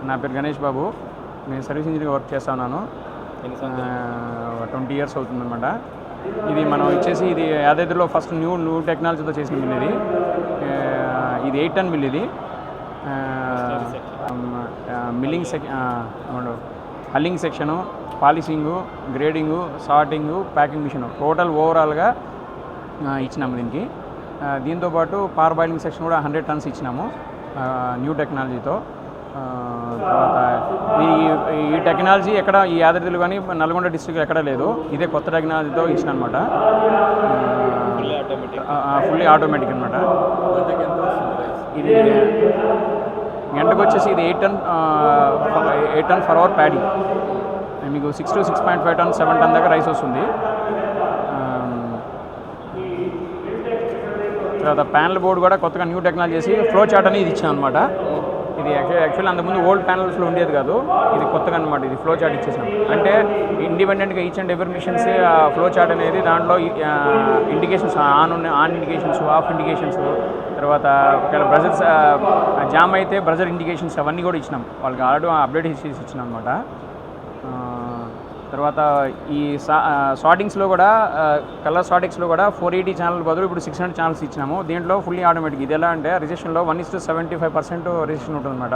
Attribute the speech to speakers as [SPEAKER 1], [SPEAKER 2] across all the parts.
[SPEAKER 1] నా పేరు గణేష్ బాబు. నేను సర్వీస్ ఇంజనీర్గా వర్క్ చేస్తున్నాను. 20 ఇయర్స్ అవుతుందన్నమాట. ఇది మనం వచ్చేసి ఇది యాదాద్రిలో ఫస్ట్ న్యూ టెక్నాలజీతో చేసిన మిల్ ఇది. ఇది 8 టన్ మిల్. ఇది milling hulling section, polishing, grading, sorting, packing machine total ఓవరాల్గా ఇచ్చినాము దీనికి. దీంతోపాటు పవర్ బాయిలింగ్ సెక్షన్ కూడా 100 టన్స్ ఇచ్చినాము న్యూ టెక్నాలజీతో. తర్వాత ఈ టెక్నాలజీ ఎక్కడ ఈ యాదాద్రిలో కానీ నల్గొండ డిస్ట్రిక్ట్ ఎక్కడ లేదు. ఇదే కొత్త టెక్నాలజీతో ఇచ్చిన అనమాట. ఫుల్లీ ఆటోమేటిక్ అనమాట. ఇది గంటకు వచ్చేసి ఇది 8 టన్ ఫర్ అవర్ ప్యాడీ. మీకు 6 to 6.5 టన్ 7 టన్ దాకా రైస్ వస్తుంది. తర్వాత ప్యానల్ బోర్డు కూడా కొత్తగా న్యూ టెక్నాలజీ చేసి ఫ్లో చార్ట్ అనేది ఇది ఇచ్చాం అనమాట. ఇది యాక్చువల్లీ అంతకుముందు ఓల్డ్ ప్యానల్స్లో ఉండేది కాదు, ఇది కొత్తగా అనమాట. ఇది ఫ్లో చార్ట్ ఇచ్చేసాం అంటే ఇండిపెండెంట్గా ఈచ్ అండ్ ఎవరి మిషన్స్ ఫ్లో చార్ట్ అనేది దాంట్లో indications on indications, of indications, తర్వాత ఒకవేళ బ్రజర్స్ జామ్ అయితే బ్రజర్ ఇండికేషన్స్ అవన్నీ కూడా ఇచ్చినాం వాళ్ళకి. ఆల్రెడీ అప్డేట్ చేసి ఇచ్చినాం అనమాట. తర్వాత ఈ సార్టింగ్స్లో కూడా కలర్ సార్టింగ్స్లో కూడా 480 ఛానల్ బదులు ఇప్పుడు 600 ఛానల్స్ ఇచ్చినాము. దీంట్లో ఫుల్లీ ఆటోమేటిక్. ఇది ఎలా అంటే రిజెక్షన్లో 1:75% రిజెక్షన్ ఉంటుందన్నమాట.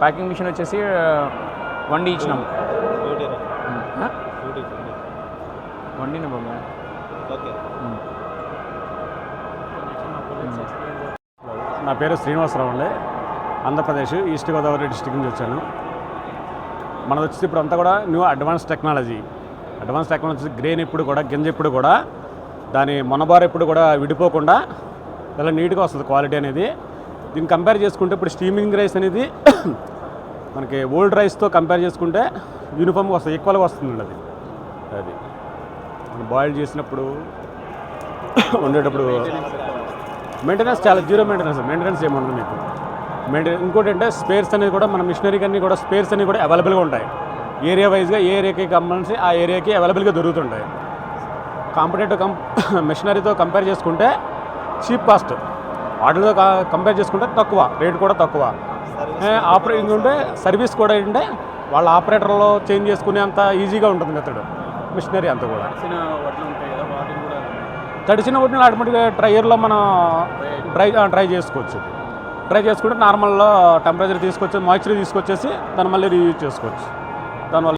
[SPEAKER 1] ప్యాకింగ్ మిషన్ వచ్చేసి 1D ఇచ్చినాము. 1Dనే బాబు.
[SPEAKER 2] నా పేరు శ్రీనివాసరావు అండి. ఆంధ్రప్రదేశ్ ఈస్ట్ గోదావరి డిస్ట్రిక్ట్ నుంచి వచ్చాను. మనది వచ్చేసి ఇప్పుడు అంతా కూడా న్యూ అడ్వాన్స్ టెక్నాలజీ గ్రెయిన్ ఎప్పుడు కూడా గింజ ఎప్పుడు కూడా దాని మొనబారు ఎప్పుడు కూడా విడిపోకుండా చాలా నీట్గా వస్తుంది క్వాలిటీ అనేది. దీన్ని కంపేర్ చేసుకుంటే ఇప్పుడు స్టీమింగ్ రైస్ అనేది మనకి ఓల్డ్ రైస్తో కంపేర్ చేసుకుంటే యూనిఫామ్గా వస్తుంది, ఈక్వల్గా వస్తుందండి. అది మనం బాయిల్ చేసినప్పుడు వండేటప్పుడు మెయింటెనెన్స్ చాలా జీరో మెయింటెనెన్స్ ఏముండదు మీకు. ఇంకోటి అంటే స్పేర్స్ అనేది కూడా మన మిషనరీకి అన్నీ కూడా స్పేర్స్ అన్నీ కూడా అవైలబుల్గా ఉంటాయి. ఏరియా వైజ్గా ఏ ఏరియాకి కంపల్సరీ ఆ ఏరియాకి అవైలబుల్గా దొరుకుతుంటాయి. కాంపిటేటివ్ మిషనరీతో కంపేర్ చేసుకుంటే చీప్ కాస్ట్, వాటితో కంపేర్ చేసుకుంటే తక్కువ రేట్ కూడా తక్కువ. ఆపరేటింగ్ ఉంటే సర్వీస్ కూడా ఏంటంటే వాళ్ళ ఆపరేటర్లో చేంజ్ చేసుకునే అంత ఈజీగా ఉంటుంది మెథడ్ మిషనరీ అంతా కూడా. తడిచిన వాటిని ఆటోమేటిక్గా డ్రైయర్లో మనం డ్రై చేసుకోవచ్చు. డ్రై చేసుకుంటే నార్మల్లో టెంపరేచర్ తీసుకొచ్చి మాయిశ్చర్ తీసుకొచ్చేసి దాన్ని మళ్ళీ రీయూజ్ చేసుకోవచ్చు. దానివల్ల